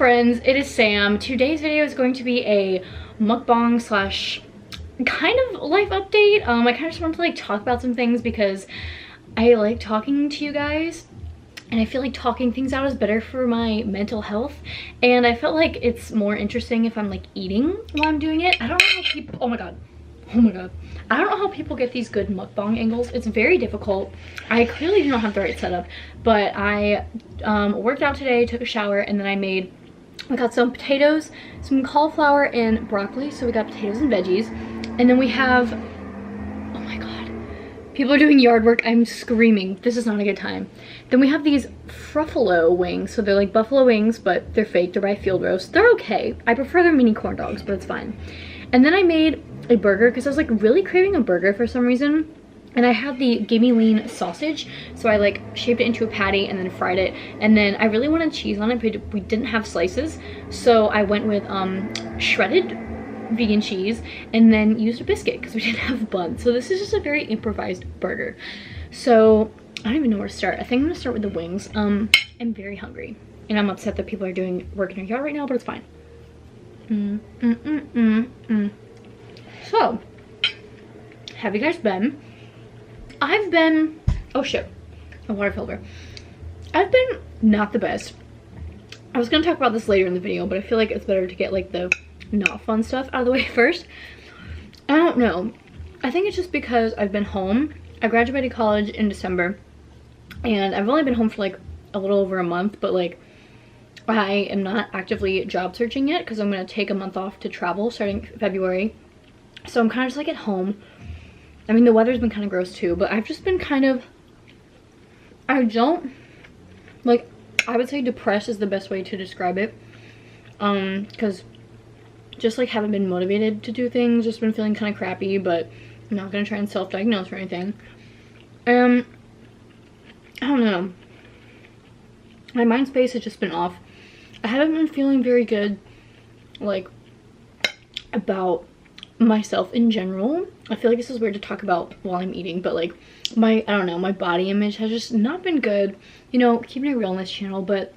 friends, it is Sam. Today's video is going to be a mukbang slash kind of life update. I kind of just want to like talk about some things because I like talking to you guys and I feel like talking things out is better for my mental health, and I felt like it's more interesting if I'm like eating while I'm doing it. I don't know how people, oh my god, I don't know how people get these good mukbang angles. It's very difficult. I clearly do not have the right setup, but I worked out today, took a shower, and then I got some potatoes, some cauliflower, and broccoli. So we got potatoes and veggies. And then we have, oh my god, people are doing yard work. I'm screaming. This is not a good time. Then we have these fruffalo wings. So they're like buffalo wings, but they're fake. They're by Field Roast. They're okay. I prefer their mini corn dogs, but it's fine. And then I made a burger because I was like really craving a burger for some reason. And I had the Gimme Lean sausage, so I like shaped it into a patty and then fried it. And then I really wanted cheese on it, but we didn't have slices, so I went with shredded vegan cheese and then used a biscuit because we didn't have buns. So this is just a very improvised burger. So I don't even know where to start. I think I'm gonna start with the wings. I'm very hungry and I'm upset that people are doing work in their yard right now, but it's fine. So have you guys been? Oh shit, a water filter. I've been not the best. I was gonna talk about this later in the video, but I feel like it's better to get like the not fun stuff out of the way first. I don't know. I think it's just because I've been home. I graduated college in December and I've only been home for like a little over a month, but like I am not actively job searching yet because I'm gonna take a month off to travel starting February. So I'm kind of just like at home. I mean, the weather's been kind of gross too, but I've just been kind of, I would say depressed is the best way to describe it. Because just like haven't been motivated to do things, just been feeling kind of crappy, but I'm not going to try and self-diagnose or anything. I don't know. My mind space has just been off. I haven't been feeling very good, like, about myself in general. I feel like this is weird to talk about while I'm eating, but like I don't know, my body image has just not been good, you know, keeping it real on this channel. But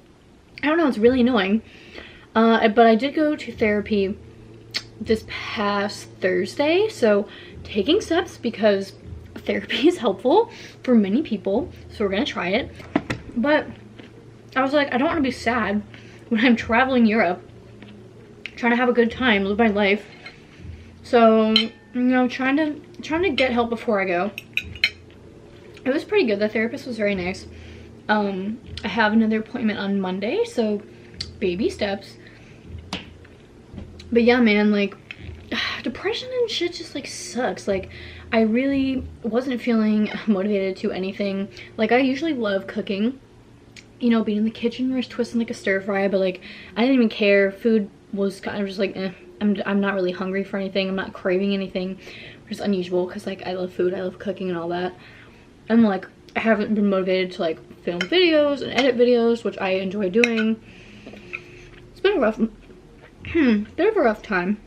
I don't know, it's really annoying. But I did go to therapy this past Thursday, so taking steps because therapy is helpful for many people, so we're gonna try it. But I was like, I don't want to be sad when I'm traveling Europe, trying to have a good time, live my life. So, you know, trying to get help before I go. It was pretty good. The therapist was very nice. I have another appointment on Monday, so baby steps. But yeah, man, like, depression and shit just like sucks. Like, I really wasn't feeling motivated to anything. Like, I usually love cooking, you know, being in the kitchen, just twisting like a stir fry, but like I didn't even care. Food was kind of just like I'm not really hungry for anything. I'm not craving anything, which is unusual because like I love food, I love cooking and all that. And like I haven't been motivated to like film videos and edit videos, which I enjoy doing. It's been a rough bit of a rough time,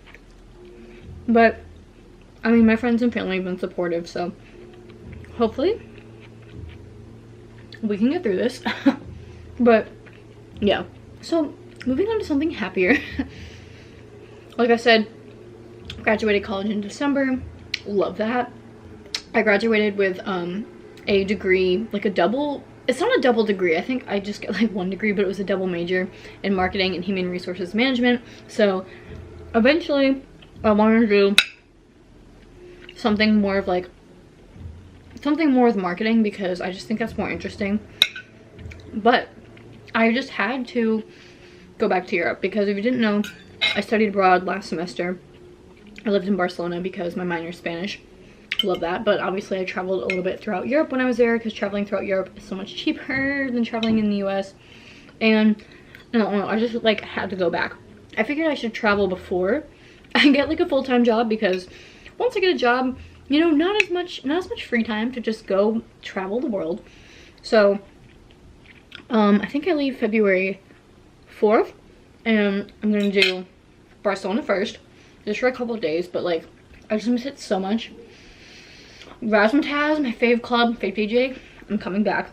but I mean, my friends and family have been supportive, so hopefully we can get through this. But yeah, so moving on to something happier. Like I said, graduated college in December. Love that. I graduated with a degree, like a double, it's not a double degree. I think I just get like one degree, but it was a double major in marketing and human resources management. So eventually I wanted to do something more of like, something more with marketing because I just think that's more interesting. But I just had to go back to Europe because if you didn't know, I studied abroad last semester. I lived in Barcelona because my minor is Spanish. Love that. But obviously I traveled a little bit throughout Europe when I was there because traveling throughout Europe is so much cheaper than traveling in the US. And I don't know, I just like had to go back. I figured I should travel before I get like a full-time job because once I get a job, you know, not as much free time to just go travel the world. So I think I leave February 4th and I'm gonna do Barcelona first, just for a couple of days, but like I just miss it so much. Razzmatazz, my fave club, fave DJ, I'm coming back.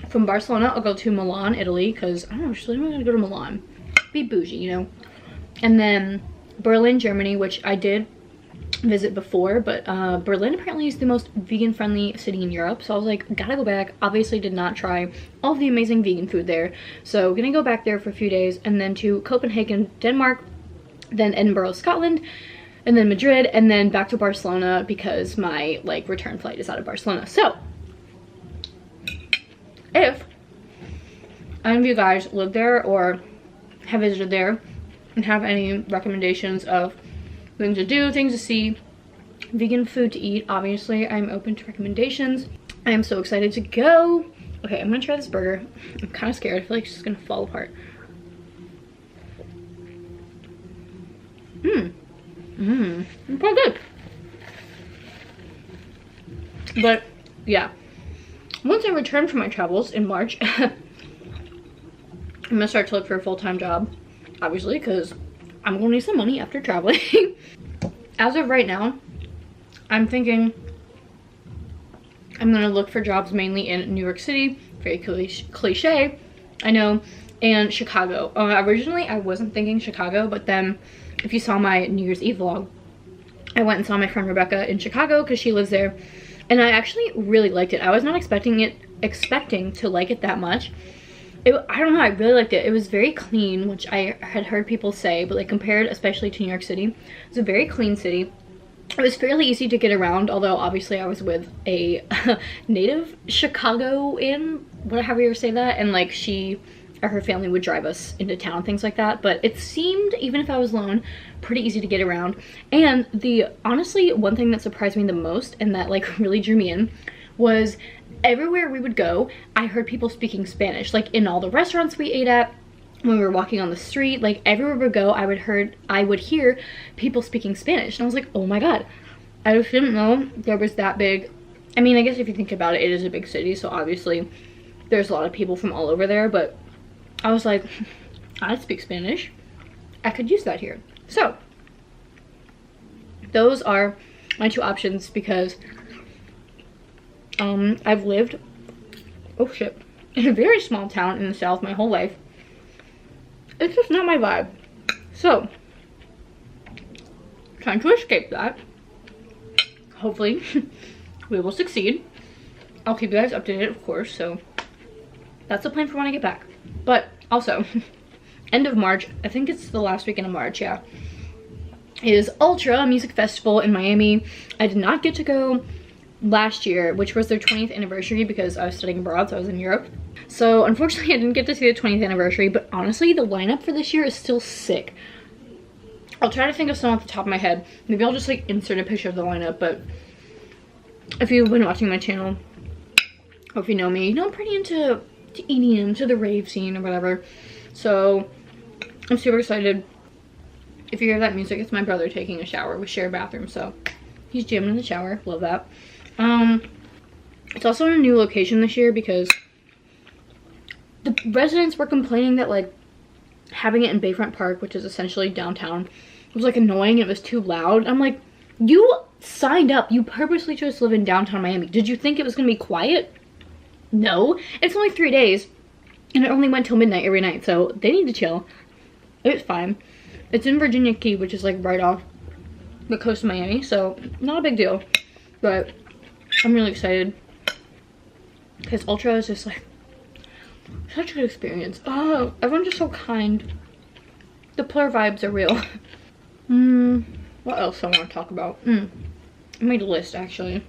From Barcelona, I'll go to Milan, Italy, because I don't know, actually I'm gonna go to Milan. be bougie, you know. And then Berlin, Germany, which I did visit before, but Berlin apparently is the most vegan friendly city in Europe, so I was like, gotta go back. Obviously did not try all of the amazing vegan food there, so gonna go back there for a few days, and then to Copenhagen, Denmark, then Edinburgh, Scotland, and then Madrid, and then back to Barcelona because my like return flight is out of Barcelona. So if any of you guys live there or have visited there and have any recommendations of things to do, things to see, vegan food to eat, obviously I'm open to recommendations. I am so excited to go. Okay, I'm gonna try this burger. I'm kind of scared. I feel like it's just gonna fall apart. It's quite good. But yeah, once I return from my travels in March, I'm gonna start to look for a full-time job, obviously, because I'm gonna need some money after traveling. As of right now, I'm thinking I'm gonna look for jobs mainly in New York City, very cliche, I know, and Chicago. Originally, I wasn't thinking Chicago, but then if you saw my New Year's Eve vlog, I went and saw my friend Rebecca in Chicago because she lives there, and I actually really liked it. I was not expecting to like it that much. I don't know, I really liked it. It was very clean, which I had heard people say, but like compared especially to New York City, it's a very clean city. It was fairly easy to get around, although obviously I was with a native Chicagoan, however you say that, and like she or her family would drive us into town, things like that. But it seemed, even if I was alone, pretty easy to get around. And honestly, one thing that surprised me the most and that like really drew me in was everywhere we would go, I heard people speaking Spanish. Like in all the restaurants we ate at, when we were walking on the street, like everywhere we would go, I would hear people speaking Spanish. And I was like, oh my god, I just didn't know there was that big. I mean, I guess if you think about it, it is a big city, so obviously there's a lot of people from all over there, but I was like, I speak Spanish. I could use that here. So those are my two options because I've lived, oh shit, in a very small town in the South my whole life. It's just not my vibe. So, trying to escape that. Hopefully, we will succeed. I'll keep you guys updated, of course, so that's the plan for when I get back. But also, end of March, I think it's the last weekend of March, yeah, is Ultra Music Festival in Miami. I did not get to go last year, which was their 20th anniversary because I was studying abroad, so I was in Europe. So unfortunately I didn't get to see the 20th anniversary, but honestly the lineup for this year is still sick. I'll try to think of some off the top of my head. Maybe I'll just like insert a picture of the lineup, but if you've been watching my channel, or if you know me, you know I'm pretty into EDM, to the rave scene or whatever. So I'm super excited. If you hear that music, it's my brother taking a shower. We share a bathroom, so he's jamming in the shower. Love that. It's also in a new location this year because the residents were complaining that like having it in Bayfront Park, which is essentially downtown, was like annoying. It was too loud. I'm like, you signed up, you purposely chose to live in downtown Miami. Did you think it was gonna be quiet? No. It's only 3 days and it only went till midnight every night, so they need to chill. It's fine. It's in Virginia Key, which is like right off the coast of Miami, so not a big deal. But I'm really excited because Ultra is just like such a good experience. Oh, everyone's just so kind. The player vibes are real. What else I want to talk about? I made a list actually.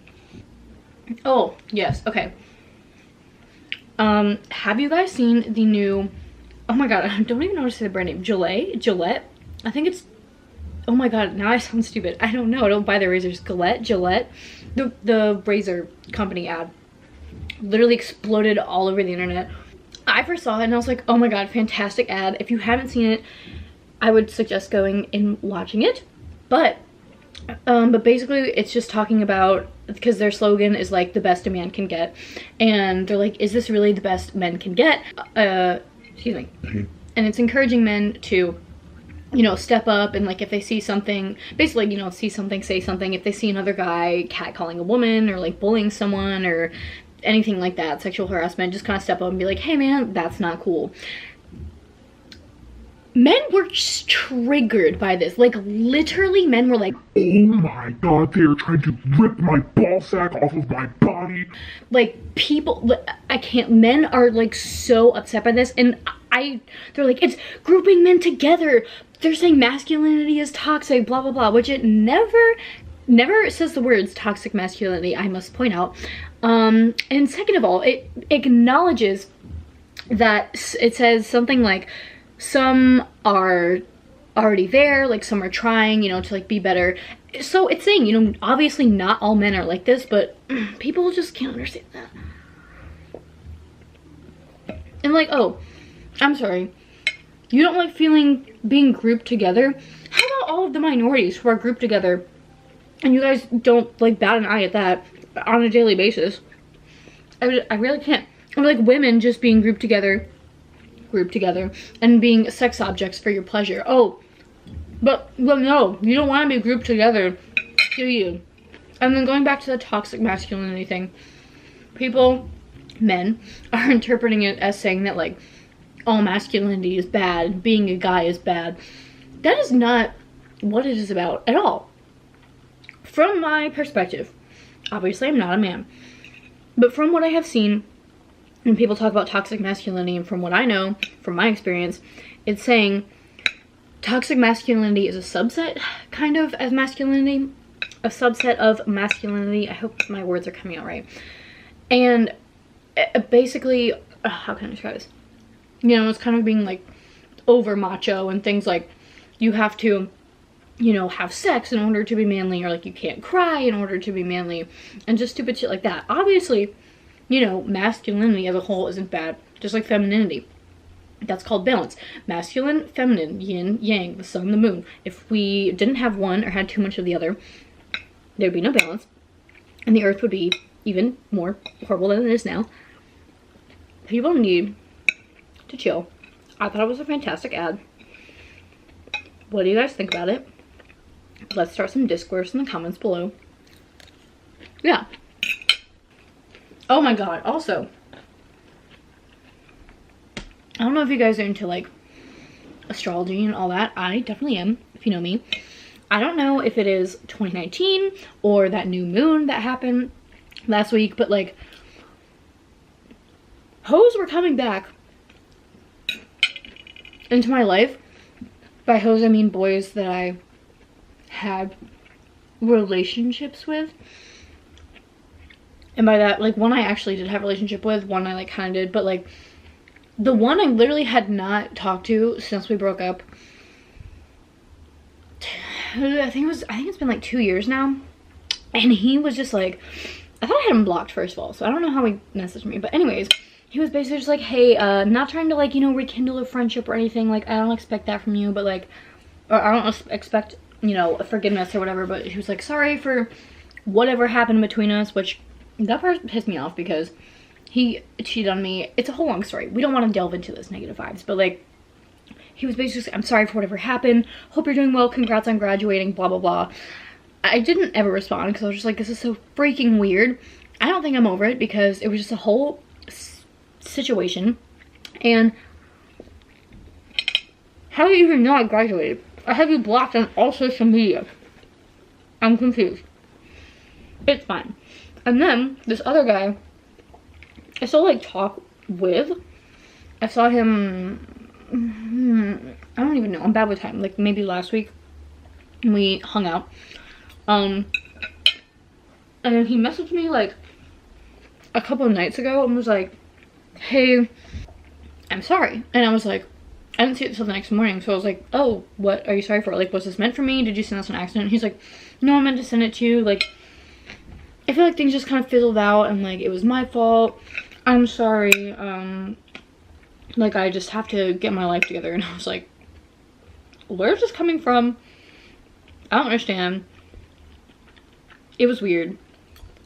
Oh yes, okay. Have you guys seen the new, oh my god, I don't even know how to say the brand name, Gillette? I think it's, oh my god, now I sound stupid. I don't know, I don't buy the razors. Gillette, the razor company ad literally exploded all over the internet. I first saw it and I was like, oh my god, fantastic ad. If you haven't seen it, I would suggest going and watching it. But basically it's just talking about, because their slogan is like the best a man can get, and they're like, is this really the best men can get? Excuse me. And it's encouraging men to, you know, step up and like if they see something, basically, you know, see something, say something. If they see another guy catcalling a woman or like bullying someone or anything like that, sexual harassment, just kind of step up and be like, hey man, that's not cool. men were just triggered by this. Like, literally, men were like, oh my god, they're trying to rip my ball sack off of my body. Like, people, I can't, men are like so upset by this, and they're like, it's grouping men together. They're saying masculinity is toxic, blah, blah, blah, which it never says the words toxic masculinity, I must point out. And second of all, it acknowledges that it says something like, some are already there, like some are trying, you know, to like be better. So it's saying, you know, obviously not all men are like this, but people just can't understand that. And like, oh, I'm sorry, you don't like being grouped together? How about all of the minorities who are grouped together and you guys don't like bat an eye at that on a daily basis? I really can't. Or like women just being grouped together and being sex objects for your pleasure. Oh, but no, you don't want to be grouped together, do you? And then going back to the toxic masculinity thing, men are interpreting it as saying that like all masculinity is bad, being a guy is bad. That is not what it is about at all. From my perspective, obviously I'm not a man, but from what I have seen when people talk about toxic masculinity, and from what I know, from my experience, it's saying toxic masculinity is a subset, kind of, as masculinity. A subset of masculinity. I hope my words are coming out right. And basically, how can I describe this? You know, it's kind of being like over macho and things like you have to, you know, have sex in order to be manly, or like you can't cry in order to be manly, and just stupid shit like that. Obviously, you know, masculinity as a whole isn't bad, just like femininity. That's called balance. Masculine, feminine, yin, yang, the sun, the moon. If we didn't have one or had too much of the other, there'd be no balance, and the earth would be even more horrible than it is now. People need to chill. I thought it was a fantastic ad. What do you guys think about it? Let's start some discourse in the comments below. Yeah. Oh my god, also, I don't know if you guys are into like astrology and all that. I definitely am, if you know me. I don't know if it is 2019 or that new moon that happened last week, but like hoes were coming back into my life. By hoes I mean boys that I had relationships with. And by that, like, one I actually did have a relationship with, one I like kind of did, but like the one I literally had not talked to since we broke up, I think it's been like 2 years now, and he was just like, I thought I had him blocked first of all, so I don't know how he messaged me, but anyways, he was basically just like, hey, not trying to like, you know, rekindle a friendship or anything, like I don't expect that from you, but like, or I don't expect, you know, forgiveness or whatever, but he was like, sorry for whatever happened between us, which that part pissed me off because he cheated on me. It's a whole long story. We don't want to delve into those negative vibes, but like, he was basically like, I'm sorry for whatever happened. Hope you're doing well. Congrats on graduating, blah, blah, blah. I didn't ever respond because I was just like, this is so freaking weird. I don't think I'm over it because it was just a whole situation. And how do you even know I graduated? I have you blocked on all social media. I'm confused. It's fine. And then this other guy I still like talk with. I saw him, I don't even know, I'm bad with time, like maybe last week we hung out, and then he messaged me like a couple of nights ago and was like, hey, I'm sorry. And I was like, I didn't see it until the next morning, so I was like, oh, what are you sorry for? Like, was this meant for me? Did you send this on accident? And he's like, no, I meant to send it to you. Like, I feel like things just kind of fizzled out and like it was my fault. I'm sorry. Like, I just have to get my life together. And I was like, where's this coming from? I don't understand. It was weird.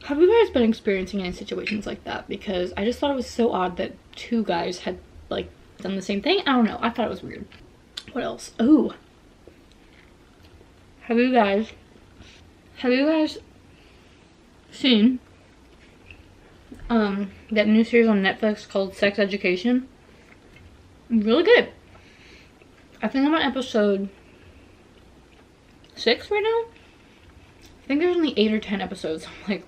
Have you guys been experiencing any situations like that? Because I just thought it was so odd that two guys had like done the same thing. I don't know. I thought it was weird. What else? Ooh. Have you guys seen that new series on Netflix called Sex Education? Really good. I think I'm on episode 6 right now. I think there's only 8 or 10 episodes. I'm like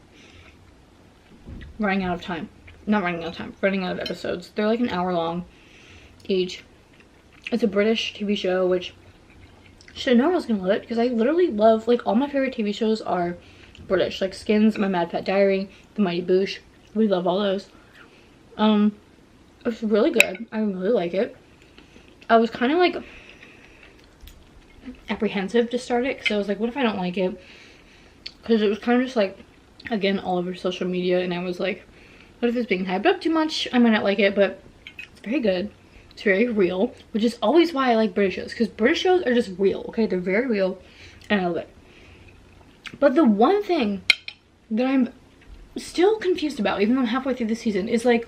running out of time. Not running out of time, running out of episodes. They're like an hour long each. It's a British TV show, which should know I was gonna love it because I literally love, like, all my favorite TV shows are British. Like Skins, My Mad Fat Diary, The Mighty Boosh. We love all those. It's really good. I really like it. I was kind of like apprehensive to start it because I was like, what if I don't like it? Because it was kind of just like, again, all over social media, and I was like, what if it's being hyped up too much? I might not like it, but it's very good. It's very real, which is always why I like British shows, because British shows are just real, okay? They're very real, and I love it. But the one thing that I'm still confused about, even though I'm halfway through the season, is like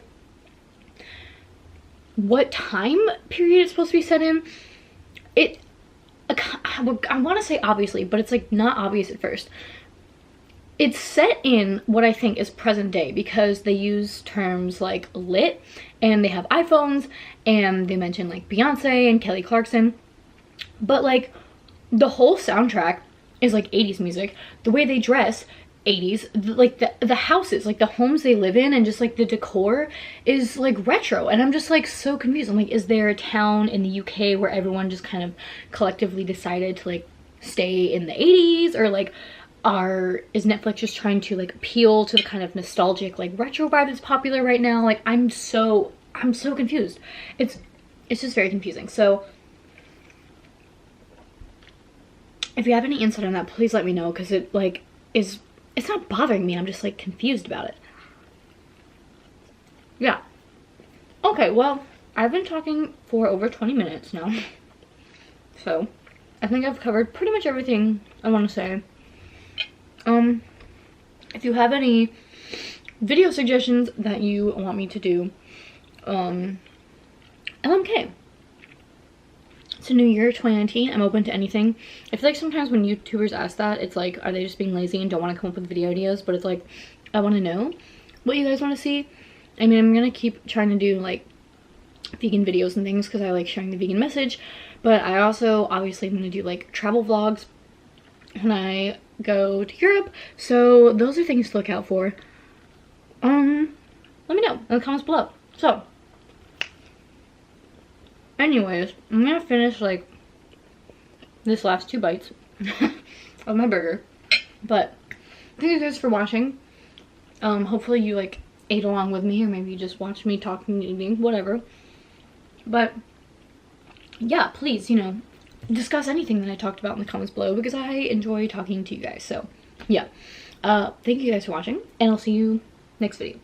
what time period it's supposed to be set in. I want to say obviously, but it's like not obvious at first. It's set in what I think is present day because they use terms like lit, and they have iPhones, and they mention like Beyonce and Kelly Clarkson. But like the whole soundtrack is like 80s music. The way they dress, 80s. Like the houses, like the homes they live in, and just like the decor is like retro. And I'm just like so confused. I'm like, is there a town in the UK where everyone just kind of collectively decided to like stay in the 80s, or like is Netflix just trying to like appeal to the kind of nostalgic like retro vibe that's popular right now? Like I'm so confused. It's just very confusing. So if you have any insight on that, please let me know, because it like it's not bothering me. I'm just like confused about it. Yeah. Okay, well, I've been talking for over 20 minutes now. So I think I've covered pretty much everything I want to say. If you have any video suggestions that you want me to do, LMK. It's a new year, 2019. I'm open to anything. I feel like sometimes when YouTubers ask that, it's like, are they just being lazy and don't want to come up with video ideas? But it's like, I want to know what you guys want to see. I mean, I'm gonna keep trying to do like vegan videos and things because I like sharing the vegan message, but I also obviously am gonna do like travel vlogs when I go to Europe, so those are things to look out for. Let me know in the comments below. So anyways, I'm gonna finish like this last 2 bites of my burger, but thank you guys for watching. Hopefully you like ate along with me, or maybe you just watched me talking, eating, whatever. But yeah, please, you know, discuss anything that I talked about in the comments below, because I enjoy talking to you guys. So yeah, thank you guys for watching, and I'll see you next video.